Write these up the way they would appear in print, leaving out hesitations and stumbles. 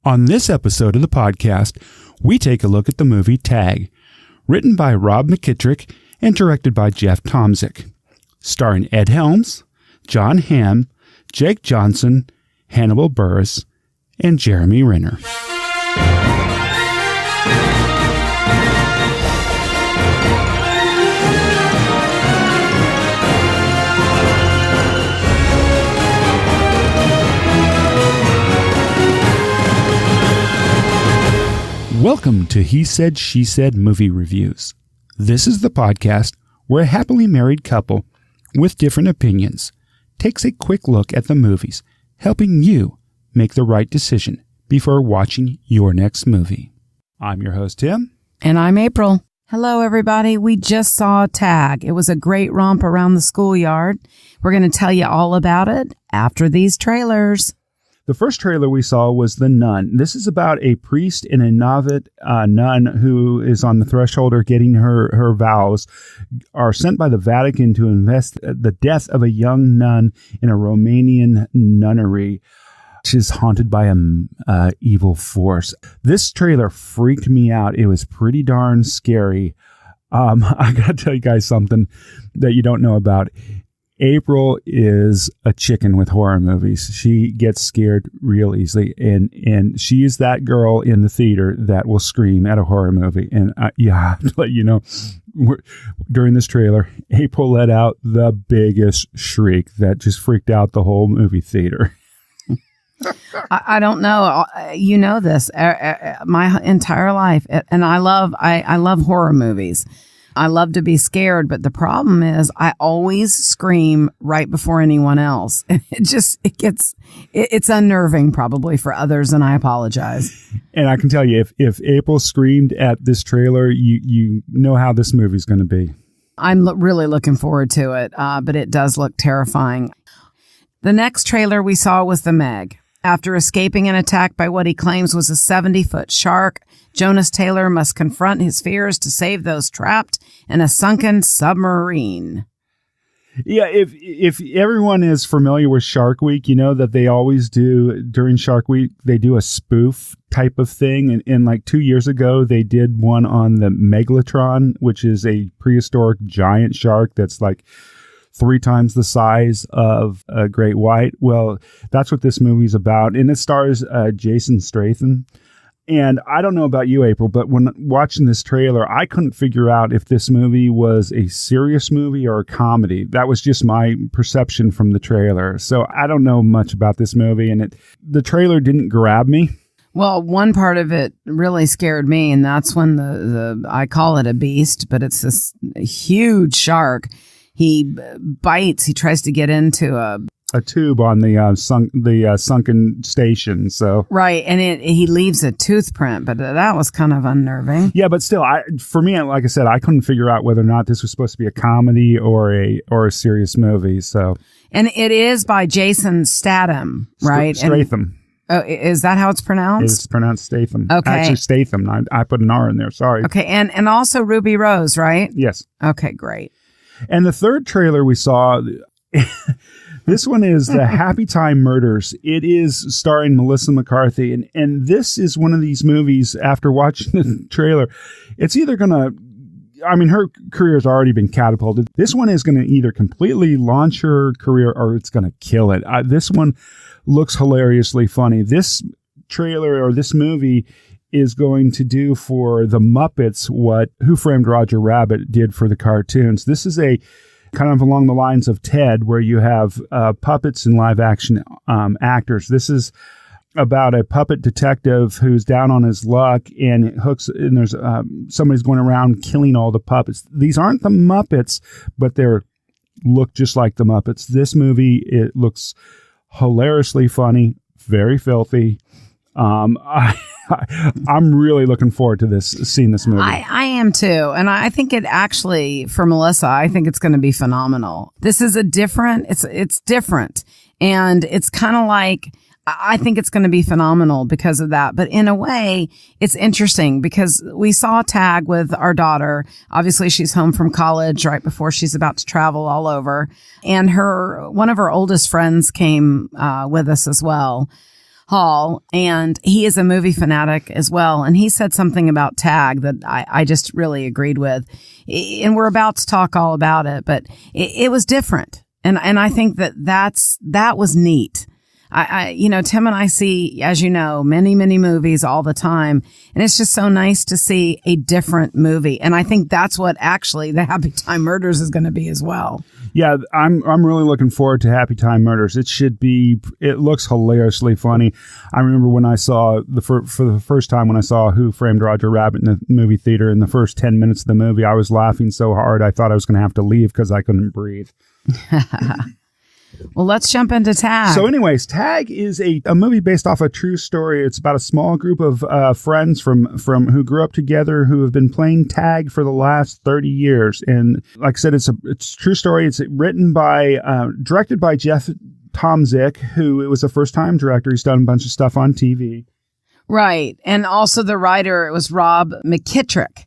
On this episode of the podcast, we take a look at the movie Tag, written by Rob McKittrick and directed by Jeff Tomsic, starring Ed Helms, John Hamm, Jake Johnson, Hannibal Buress, and Jeremy Renner. Welcome to He Said, She Said Movie Reviews. This is the podcast where a happily married couple with different opinions takes a quick look at the movies, helping you make the right decision before watching your next movie. I'm your host, Tim. And I'm April. Hello, everybody. We just saw Tag. It was a great romp around the schoolyard. We're going to tell you all about it after these trailers. The first trailer we saw was The Nun. This is about a priest and a novice nun who is on the threshold of getting her vows, are sent by the Vatican to investigate the death of a young nun in a Romanian nunnery, which is haunted by an evil force. This trailer freaked me out. It was pretty darn scary. I got to tell you guys something that you don't know about. April is a chicken with horror movies. She gets scared real easily, and she is that girl in the theater that will scream at a horror movie. And I have to let you know, during this trailer, April let out the biggest shriek that just freaked out the whole movie theater. I don't know. You know this. My entire life, and I love horror movies. I love to be scared, but the problem is I always scream right before anyone else. It's unnerving probably for others, and I apologize. And I can tell you, if April screamed at this trailer, you know how this movie's going to be. I'm really looking forward to it, but it does look terrifying. The next trailer we saw was The Meg. After escaping an attack by what he claims was a 70-foot shark, Jonas Taylor must confront his fears to save those trapped in a sunken submarine. Yeah, if everyone is familiar with Shark Week, you know that they always do, during Shark Week, they do a spoof type of thing. And like 2 years ago, they did one on the Megalotron, which is a prehistoric giant shark that's like 3 times the size of a great white. Well, that's what this movie's about. And it stars Jason Statham. And I don't know about you, April, but when watching this trailer, I couldn't figure out if this movie was a serious movie or a comedy. That was just my perception from the trailer. So I don't know much about this movie, and the trailer didn't grab me. Well, one part of it really scared me, and that's when the I call it a beast, but it's this huge shark. He bites. He tries to get into a tube on the sunken station. So right, and he leaves a tooth print, but that was kind of unnerving. Yeah, but still, for me, like I said, I couldn't figure out whether or not this was supposed to be a comedy or a serious movie. So, and it is by Jason Statham, right? Statham. Oh, is that how it's pronounced? It's pronounced Statham. Okay. Actually, Statham. I put an R in there. Sorry. Okay, and also Ruby Rose, right? Yes. Okay, great. And the third trailer we saw, this one is The Happy Time Murders. It is starring Melissa McCarthy. And this is one of these movies, after watching the trailer, it's either going to, her career has already been catapulted. This one is going to either completely launch her career or it's going to kill it. This one looks hilariously funny. This trailer or this movie is going to do for the Muppets what Who Framed Roger Rabbit did for the cartoons. This is a kind of along the lines of Ted, where you have puppets and live action actors. This is about a puppet detective who's down on his luck and there's somebody's going around killing all the puppets. These aren't the Muppets, but they look just like the Muppets. This movie, it looks hilariously funny, very filthy. I'm really looking forward to seeing this movie. I am too. And I think it actually, for Melissa, I think it's going to be phenomenal. This is it's different. And it's kind of like, I think it's going to be phenomenal because of that. But in a way, it's interesting because we saw Tag with our daughter. Obviously, she's home from college right before she's about to travel all over. And one of her oldest friends came with us as well. Hall, and he is a movie fanatic as well. And he said something about Tag that I just really agreed with. And we're about to talk all about it, but it was different. And I think that was neat. Tim and I see, as you know, many, many movies all the time. And it's just so nice to see a different movie. And I think that's what actually the Happy Time Murders is going to be as well. Yeah, I'm really looking forward to Happy Time Murders. It looks hilariously funny. I remember when I saw for the first time when I saw Who Framed Roger Rabbit in the movie theater, in the first 10 minutes of the movie, I was laughing so hard I thought I was going to have to leave because I couldn't breathe. Well, let's jump into Tag. So anyways, Tag is a movie based off a true story. It's about a small group of friends from who grew up together who have been playing tag for the last 30 years. And like I said, it's a true story. It's directed by Jeff Tomsic, who was a first-time director. He's done a bunch of stuff on TV. Right. And also the writer, it was Rob McKittrick.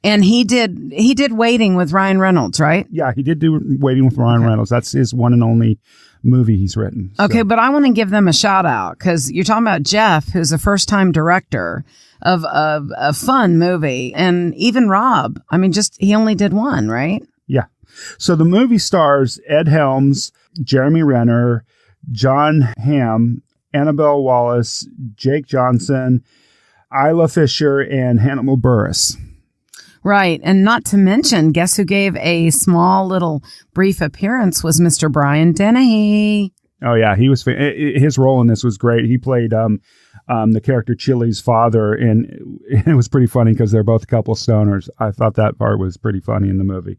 And he did Waiting with Ryan Reynolds, right? Yeah, he did do Waiting with Ryan Reynolds. That's his one and only movie he's written. So. Okay, but I want to give them a shout out because you're talking about Jeff, who's a first-time director of a fun movie. And even Rob, I mean, he only did one, right? Yeah. So the movie stars Ed Helms, Jeremy Renner, John Hamm, Annabelle Wallis, Jake Johnson, Isla Fisher, and Hannibal Buress. Right. And not to mention, guess who gave a small little brief appearance was Mr. Brian Dennehy. Oh, yeah. His role in this was great. He played the character Chili's father, and it was pretty funny because they're both a couple of stoners. I thought that part was pretty funny in the movie.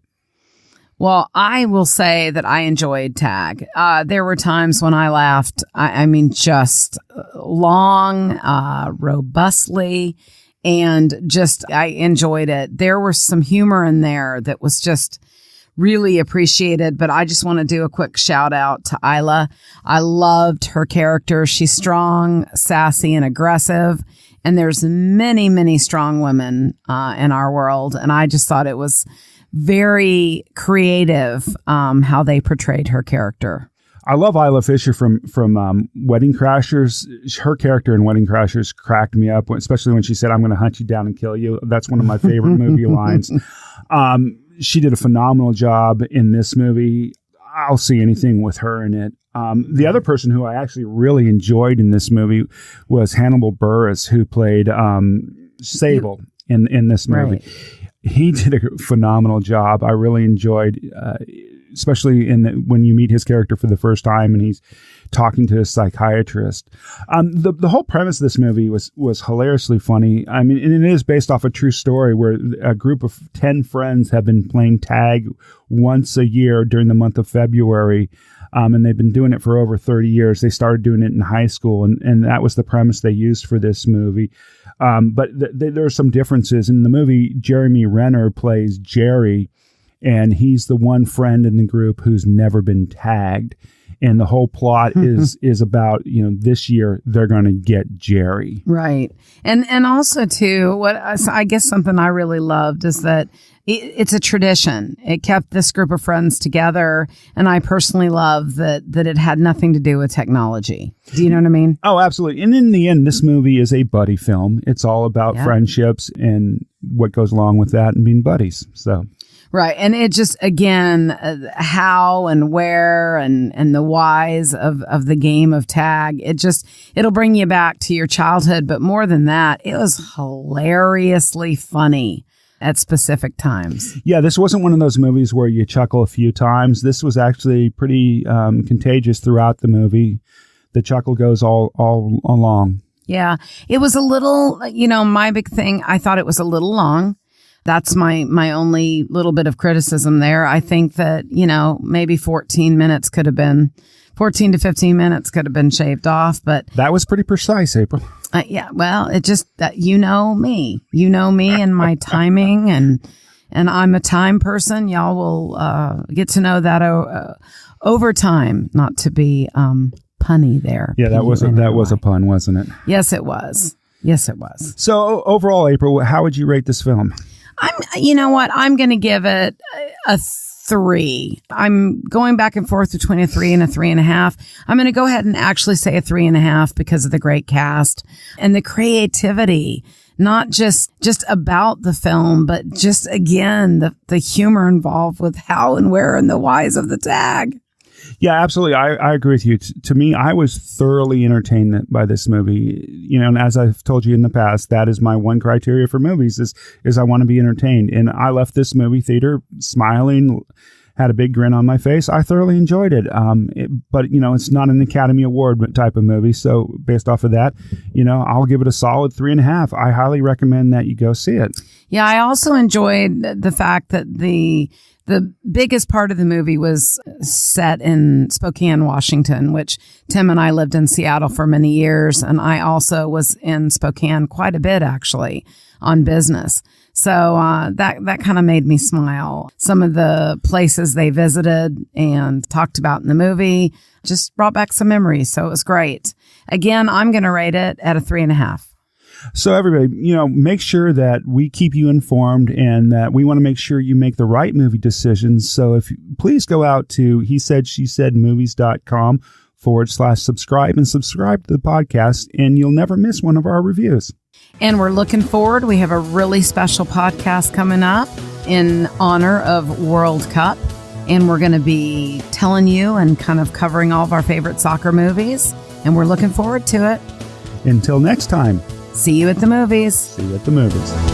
Well, I will say that I enjoyed Tag. There were times when I laughed. I mean, just long, robustly. And I enjoyed it. There was some humor in there that was just really appreciated. But I just want to do a quick shout out to Isla. I loved her character. She's strong, sassy, and aggressive. And there's many, many strong women in our world. And I just thought it was very creative how they portrayed her character. I love Isla Fisher from Wedding Crashers. Her character in Wedding Crashers cracked me up, especially when she said, "I'm going to hunt you down and kill you." That's one of my favorite movie lines. She did a phenomenal job in this movie. I'll see anything with her in it. The other person who I actually really enjoyed in this movie was Hannibal Buress, who played Sable in this movie. Right. He did a phenomenal job. I really enjoyed especially when you meet his character for the first time and he's talking to a psychiatrist. The whole premise of this movie was hilariously funny. I mean, and it is based off a true story where a group of 10 friends have been playing tag once a year during the month of February. And they've been doing it for over 30 years. They started doing it in high school, and that was the premise they used for this movie. But there are some differences. In the movie, Jeremy Renner plays Jerry, and he's the one friend in the group who's never been tagged. And the whole plot is about, this year they're going to get Jerry. Right. And also, too, what I guess something I really loved is that it's a tradition. It kept this group of friends together. And I personally love that it had nothing to do with technology. Do you know what I mean? Oh, absolutely. And in the end, this movie is a buddy film. It's all about friendships and what goes along with that and being buddies. So. Right. And it just, again, how and where and the whys of the game of tag, it'll bring you back to your childhood. But more than that, it was hilariously funny at specific times. Yeah, this wasn't one of those movies where you chuckle a few times. This was actually pretty contagious throughout the movie. The chuckle goes all along. Yeah, it was a little, my big thing, I thought it was a little long. That's my only little bit of criticism there. I think that, maybe 14 to 15 minutes could have been shaved off, but that was pretty precise, April. Yeah, well, it just, me and my timing and I'm a time person. Y'all will get to know that over time, not to be punny there. Yeah, that was a pun, wasn't it? Yes, it was. So overall, April, how would you rate this film? You know what? I'm going to give it a 3. I'm going back and forth between a 3 and a 3.5. I'm going to go ahead and actually say a 3.5 because of the great cast and the creativity, not just about the film, but just, again, the humor involved with how and where and the whys of the tag. Yeah, absolutely. I agree with you. To me, I was thoroughly entertained by this movie. You know, and as I've told you in the past, that is my one criteria for movies is I want to be entertained. And I left this movie theater smiling, had a big grin on my face. I thoroughly enjoyed it. But, you know, it's not an Academy Award type of movie. So based off of that, you know, I'll give it a solid 3.5. I highly recommend that you go see it. Yeah, I also enjoyed the fact that the biggest part of the movie was set in Spokane, Washington, which Tim and I lived in Seattle for many years. And I also was in Spokane quite a bit, actually, on business. So that kind of made me smile. Some of the places they visited and talked about in the movie just brought back some memories. So it was great. Again, I'm going to rate it at a 3.5. So everybody, you know, make sure that we keep you informed and that we want to make sure you make the right movie decisions. So please go out to hesaidshesAidmovies.com/subscribe and subscribe to the podcast, and you'll never miss one of our reviews. And we're looking forward. We have a really special podcast coming up in honor of World Cup. And we're going to be telling you and kind of covering all of our favorite soccer movies. And we're looking forward to it. Until next time. See you at the movies. See you at the movies.